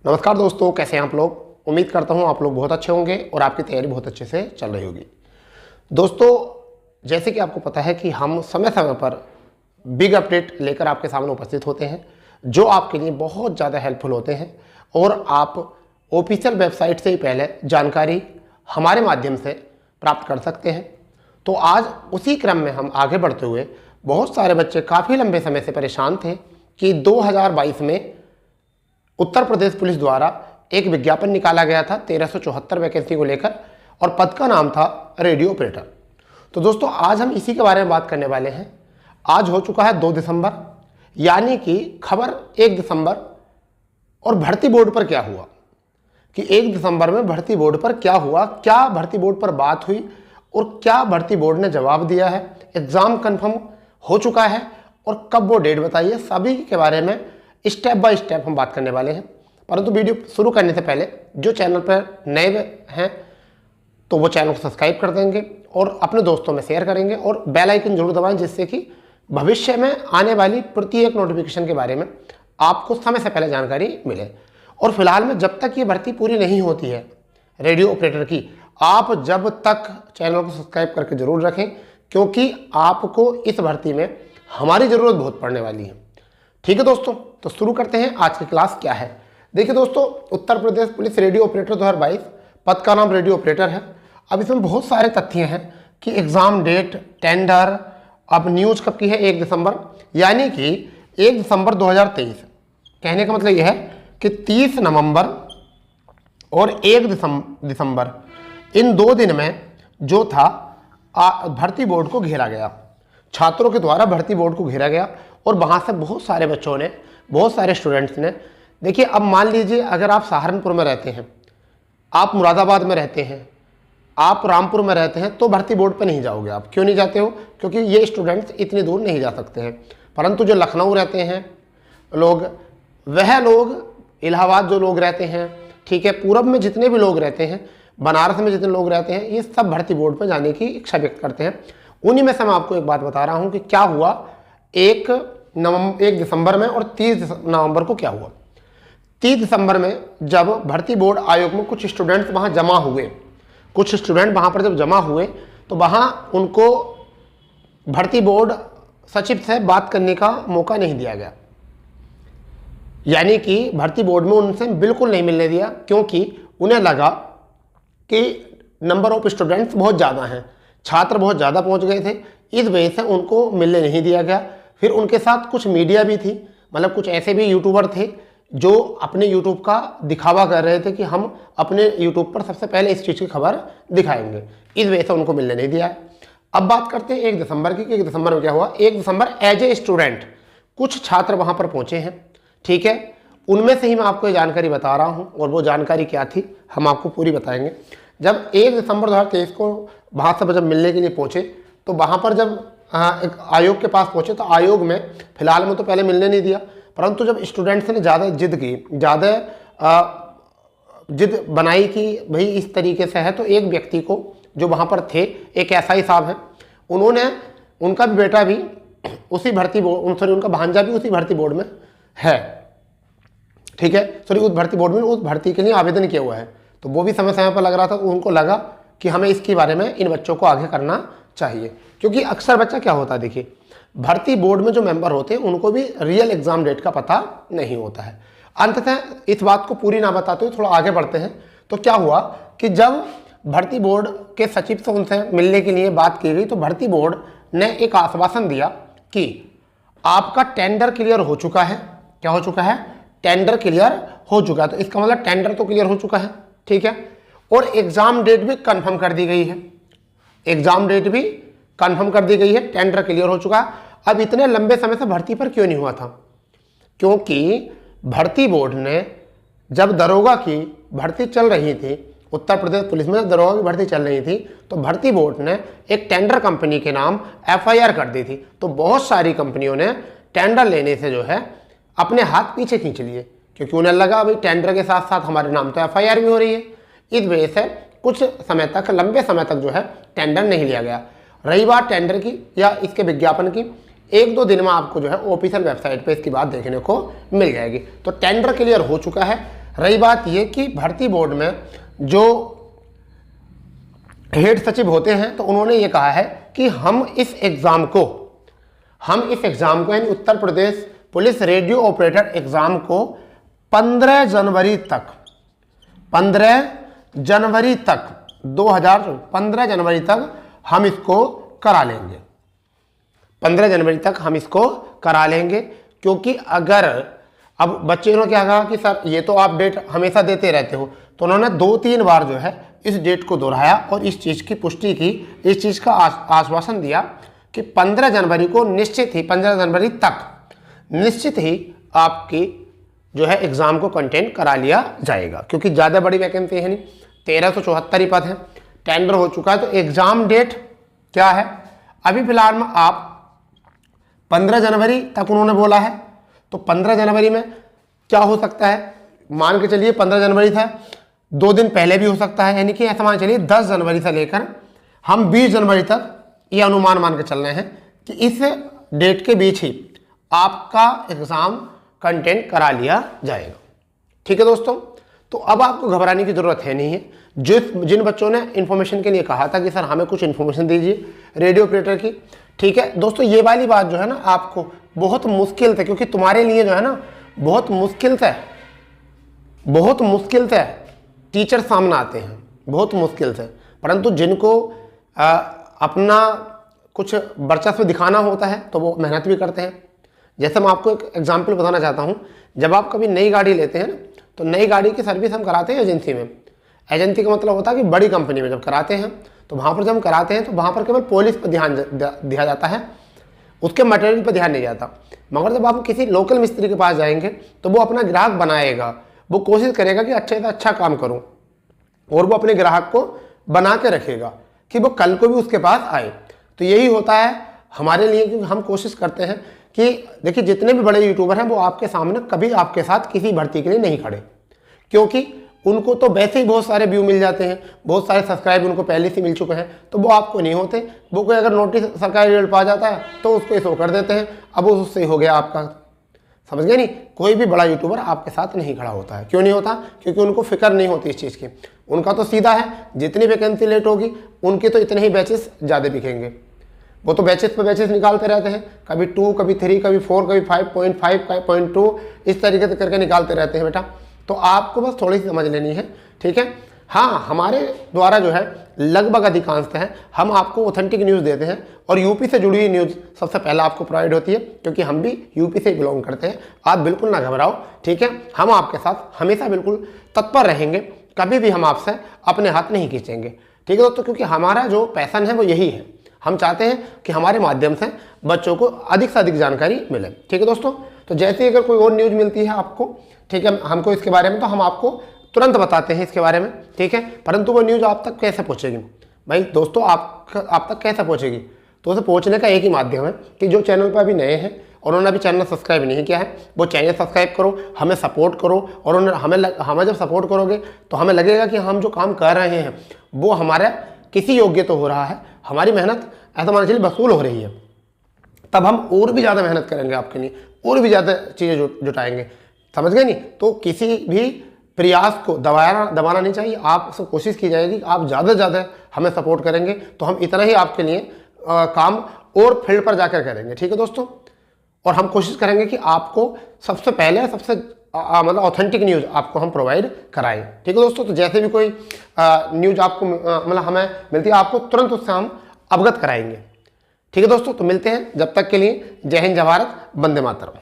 नमस्कार दोस्तों, कैसे हैं आप लोग। उम्मीद करता हूं आप लोग बहुत अच्छे होंगे और आपकी तैयारी बहुत अच्छे से चल रही होगी। दोस्तों, जैसे कि आपको पता है कि हम समय समय पर बिग अपडेट लेकर आपके सामने उपस्थित होते हैं, जो आपके लिए बहुत ज़्यादा हेल्पफुल होते हैं और आप ऑफिशियल वेबसाइट से ही पहले जानकारी हमारे माध्यम से प्राप्त कर सकते हैं। तो आज उसी क्रम में हम आगे बढ़ते हुए, बहुत सारे बच्चे काफ़ी लंबे समय से परेशान थे कि 2022 में उत्तर प्रदेश पुलिस द्वारा एक विज्ञापन निकाला गया था 1374 वैकेंसी को लेकर और पद का नाम था रेडियो ऑपरेटर। तो दोस्तों, आज हम इसी के बारे में बात करने वाले हैं। आज हो चुका है 2 दिसंबर, यानी कि खबर 1 दिसंबर और भर्ती बोर्ड पर क्या हुआ कि 1 दिसंबर में भर्ती बोर्ड पर क्या हुआ, क्या भर्ती बोर्ड पर बात हुई और क्या भर्ती बोर्ड ने जवाब दिया है, एग्जाम कंफर्म हो चुका है और कब वो डेट बताई है, सभी के बारे में स्टेप बाय स्टेप हम बात करने वाले हैं। परंतु वीडियो शुरू करने से पहले जो चैनल पर नए हैं तो वो चैनल को सब्सक्राइब कर देंगे और अपने दोस्तों में शेयर करेंगे और बेल आइकन जरूर दबाएं, जिससे कि भविष्य में आने वाली प्रत्येक नोटिफिकेशन के बारे में आपको समय से पहले जानकारी मिले। और फिलहाल में जब तक ये भर्ती पूरी नहीं होती है रेडियो ऑपरेटर की, आप जब तक चैनल को सब्सक्राइब करके जरूर रखें, क्योंकि आपको इस भर्ती में हमारी ज़रूरत बहुत पड़ने वाली है। ठीक है दोस्तों, तो शुरू करते हैं। आज की क्लास क्या है। देखिए दोस्तों, Uttar Pradesh police radio operator 2022, पद का नाम रेडियो ऑपरेटर है। अब इसमें बहुत सारे तथ्य हैं कि एग्जाम डेट, टेंडर, अब न्यूज कब की है 1 दिसंबर, यानी कि 1 दिसंबर 2023। कहने का मतलब यह है कि 30 नवंबर और 1 दिसंबर इन 2 दिन में जो था भर्ती बोर्ड को घेरा गया, छात्रों के द्वारा भर्ती बोर्ड को घेरा गया और वहाँ से बहुत सारे बच्चों ने, बहुत सारे स्टूडेंट्स ने, देखिए अब मान लीजिए अगर आप सहारनपुर में रहते हैं, आप मुरादाबाद में रहते हैं, आप रामपुर में रहते हैं, तो भर्ती बोर्ड पर नहीं जाओगे। आप क्यों नहीं जाते हो? क्योंकि ये स्टूडेंट्स इतनी दूर नहीं जा सकते हैं। परंतु जो लखनऊ रहते हैं लोग, वह लोग, इलाहाबाद जो लोग रहते हैं, ठीक है, पूरब में जितने भी लोग रहते हैं, बनारस में जितने लोग रहते हैं, ये सब भर्ती बोर्ड पर जाने की इच्छा व्यक्त करते हैं। उन्हीं में से मैं आपको एक बात बता रहा हूँ कि क्या हुआ 1 दिसंबर में और 30 नवंबर को क्या हुआ। 30 दिसंबर में जब भर्ती बोर्ड आयोग में कुछ स्टूडेंट्स वहाँ जमा हुए, कुछ स्टूडेंट वहाँ पर जब जमा हुए तो वहाँ उनको भर्ती बोर्ड सचिव से बात करने का मौका नहीं दिया गया, यानी कि भर्ती बोर्ड में उनसे बिल्कुल नहीं मिलने दिया, क्योंकि उन्हें लगा कि नंबर ऑफ स्टूडेंट्स बहुत ज़्यादा हैं, छात्र बहुत ज़्यादा पहुँच गए थे, इस वजह से उनको मिलने नहीं दिया गया। फिर उनके साथ कुछ मीडिया भी थी, मतलब कुछ ऐसे भी यूट्यूबर थे जो अपने यूट्यूब का दिखावा कर रहे थे कि हम अपने यूट्यूब पर सबसे पहले इस चीज़ की खबर दिखाएंगे, इस वजह से उनको मिलने नहीं दिया। अब बात करते हैं 1 दिसंबर की कि 1 दिसंबर में क्या हुआ। 1 दिसंबर एज ए स्टूडेंट कुछ छात्र वहाँ पर पहुँचे हैं, ठीक है, उनमें से ही मैं आपको ये जानकारी बता रहा हूँ और वो जानकारी क्या थी हम आपको पूरी बताएंगे। जब 1 दिसंबर 2023 को वहाँ से जब मिलने के लिए पहुँचे तो वहाँ पर जब एक आयोग के पास पहुँचे तो आयोग में फिलहाल में तो पहले मिलने नहीं दिया, परंतु जब स्टूडेंट्स ने ज़्यादा जिद की, ज़्यादा जिद बनाई कि भाई इस तरीके से है, तो एक व्यक्ति को जो वहाँ पर थे, एक एसआई साहब हैं, उन्होंने, उनका भी बेटा भी उसी भर्ती बोर्ड, सॉरी उनका भांजा भी उसी भर्ती बोर्ड में है, ठीक है, सॉरी उस भर्ती बोर्ड में उस भर्ती के लिए आवेदन किया हुआ है। तो वो भी समय समय पर लग रहा था, उनको लगा कि हमें इसके बारे में इन बच्चों को आगे करना चाहिए, क्योंकि अक्सर बच्चा क्या होता है, देखिए भर्ती बोर्ड में जो मेंबर होते हैं उनको भी रियल एग्जाम डेट का पता नहीं होता है। अंततः इस बात को पूरी ना बताते हुए थोड़ा आगे बढ़ते हैं। तो क्या हुआ कि जब भर्ती बोर्ड के सचिव से उनसे मिलने के लिए बात की गई तो भर्ती बोर्ड ने एक आश्वासन दिया कि आपका टेंडर क्लियर हो चुका है। क्या हो चुका है? टेंडर क्लियर हो चुका है। तो इसका मतलब टेंडर तो क्लियर हो चुका है, ठीक है, और एग्जाम डेट भी कंफर्म कर दी गई है, एग्जाम डेट भी कंफर्म कर दी गई है, टेंडर क्लियर हो चुका है। अब इतने लंबे समय से भर्ती पर क्यों नहीं हुआ था? क्योंकि भर्ती बोर्ड ने जब दरोगा की भर्ती चल रही थी, उत्तर प्रदेश पुलिस में दरोगा की भर्ती चल रही थी, तो भर्ती बोर्ड ने एक टेंडर कंपनी के नाम एफआईआर कर दी थी। तो बहुत सारी कंपनियों ने टेंडर लेने से जो है अपने हाथ पीछे खींच लिए, क्योंकि उन्हें लगा भाई टेंडर के साथ साथ हमारे नाम तो एफआईआर भी हो रही है। इस वजह से कुछ समय तक, लंबे समय तक जो है टेंडर नहीं लिया गया। रही बात टेंडर की या इसके विज्ञापन की, 1-2 दिन में आपको जो है ऑफिशियल वेबसाइट पे इसकी बात देखने को मिल जाएगी। तो टेंडर क्लियर हो चुका है, रही बात ये कि भर्ती बोर्ड में जो हेड सचिव होते हैं तो उन्होंने ये कहा है कि हम इस एग्ज़ाम को यानी Uttar Pradesh police radio operator exam को 15 जनवरी तक 2015 तक हम इसको करा लेंगे। 15 जनवरी तक हम इसको करा लेंगे, क्योंकि अगर अब बच्चे ने क्या कहा कि सर ये तो आप डेट हमेशा देते रहते हो, तो उन्होंने 2-3 बार जो है इस डेट को दोहराया और इस चीज़ की पुष्टि की, इस चीज़ का आश्वासन दिया कि 15 जनवरी को निश्चित ही 15 जनवरी तक निश्चित ही आपकी जो है एग्ज़ाम को कंटेंट करा लिया जाएगा, क्योंकि ज़्यादा बड़ी वैकेंसी है नहीं, 1374 ही पद हैं, टेंडर हो चुका है। तो एग्ज़ाम डेट क्या है अभी फिलहाल में आप 15 जनवरी तक उन्होंने बोला है, तो 15 जनवरी में क्या हो सकता है, मान के चलिए 15 जनवरी था, 2 दिन पहले भी हो सकता है, यानी कि ऐसा मान चलिए 10 जनवरी से लेकर हम 20 जनवरी तक ये अनुमान मान के चल रहे हैं कि इस डेट के बीच ही आपका एग्ज़ाम कंटेंट करा लिया जाएगा। ठीक है दोस्तों, तो अब आपको घबराने की ज़रूरत है नहीं है। जिन बच्चों ने इन्फॉर्मेशन के लिए कहा था कि सर हमें कुछ इन्फॉर्मेशन दीजिए रेडियो ऑपरेटर की, ठीक है दोस्तों, ये वाली बात जो है ना आपको बहुत मुश्किल से, क्योंकि तुम्हारे लिए जो है ना बहुत मुश्किल से टीचर सामने आते हैं, बहुत मुश्किल से, परंतु जिनको अपना कुछ वर्चस्व दिखाना होता है तो वो मेहनत भी करते हैं। जैसे मैं आपको एक एग्जांपल बताना चाहता हूँ, जब आप कभी नई गाड़ी लेते हैं ना, तो नई गाड़ी की सर्विस हम कराते हैं एजेंसी में। एजेंसी का मतलब होता है कि बड़ी कंपनी में जब कराते हैं, तो वहाँ पर जब हम कराते हैं तो वहाँ पर केवल पॉलिश पर ध्यान दिया जाता है, उसके मटेरियल पर ध्यान नहीं जाता। मगर जब आप किसी लोकल मिस्त्री के पास जाएंगे तो वो अपना ग्राहक बनाएगा, वो कोशिश करेगा कि अच्छे से अच्छा काम करूँ, और वो अपने ग्राहक को बना के रखेगा कि वो कल को भी उसके पास आए। तो यही होता है हमारे लिए, क्योंकि हम कोशिश करते हैं कि देखिए जितने भी बड़े यूट्यूबर हैं वो आपके सामने कभी आपके साथ किसी भर्ती के लिए नहीं खड़े, क्योंकि उनको तो वैसे ही बहुत सारे व्यू मिल जाते हैं, बहुत सारे सब्सक्राइब उनको पहले से मिल चुके हैं, तो वो आपको नहीं होते। वो कोई अगर नोटिस सरकारी रिजल्ट पा जाता है तो उसको शो कर देते हैं, अब उससे हो गया आपका, समझ गए नहीं। कोई भी बड़ा यूट्यूबर आपके साथ नहीं खड़ा होता है। क्यों नहीं होता? क्योंकि उनको फिक्र नहीं होती इस चीज़ की। उनका तो सीधा है, जितनी वैकेंसी लेट होगी उनके तो इतने ही बैचेस ज़्यादा बिकेंगे। वो तो बैचेस पे बैचेस निकालते रहते हैं, कभी 2, कभी 3, कभी 4, कभी 5.5, 5.2, इस तरीके से करके निकालते रहते हैं बेटा। तो आपको बस थोड़ी सी समझ लेनी है, ठीक है। हाँ, हमारे द्वारा जो है लगभग अधिकांशतः है हम आपको ऑथेंटिक न्यूज़ देते हैं, और यूपी से जुड़ी हुई न्यूज़ सबसे पहले आपको प्रोवाइड होती है, क्योंकि हम भी यूपी से बिलोंग करते हैं। आप बिल्कुल ना घबराओ, ठीक है। हम आपके साथ हमेशा बिल्कुल तत्पर रहेंगे, कभी भी हम आपसे अपने हाथ नहीं खींचेंगे, ठीक है दोस्तों, क्योंकि हमारा जो पैशन है वो यही है। हम चाहते हैं कि हमारे माध्यम से बच्चों को अधिक से अधिक जानकारी मिले, ठीक है दोस्तों। तो जैसे ही अगर कोई और न्यूज़ मिलती है आपको, ठीक है, हमको इसके बारे में, तो हम आपको तुरंत बताते हैं इसके बारे में, ठीक है। परंतु वो न्यूज़ आप तक कैसे पहुंचेगी भाई दोस्तों, आप तक कैसे पहुंचेगी? तो उसे पहुंचने का एक ही माध्यम है कि जो चैनल पर अभी नए हैं और उन्होंने अभी चैनल सब्सक्राइब नहीं किया है, वो चैनल सब्सक्राइब करो, हमें सपोर्ट करो। और हमें जब सपोर्ट करोगे तो हमें लगेगा कि हम जो काम कर रहे हैं वो हमारा किसी योग्य तो हो रहा है, हमारी मेहनत ऐसा मान चलिए वसूल हो रही है। तब हम और भी ज़्यादा मेहनत करेंगे आपके लिए, और भी ज़्यादा चीज़ें जुटाएंगे, समझ गए नहीं। तो किसी भी प्रयास को दबाना नहीं चाहिए। आप से कोशिश की जाएगी, आप ज़्यादा से ज़्यादा हमें सपोर्ट करेंगे तो हम इतना ही आपके लिए काम और फील्ड पर जाकर करेंगे, ठीक है दोस्तों। और हम कोशिश करेंगे कि आपको सबसे पहले मतलब ऑथेंटिक न्यूज़ आपको हम प्रोवाइड कराएं, ठीक है दोस्तों। तो जैसे भी कोई न्यूज़ आपको मतलब हमें मिलती है, आपको तुरंत उससे हम अवगत कराएंगे, ठीक है दोस्तों। तो मिलते हैं, जब तक के लिए जय हिंद, जय भारत, वंदे मातरम।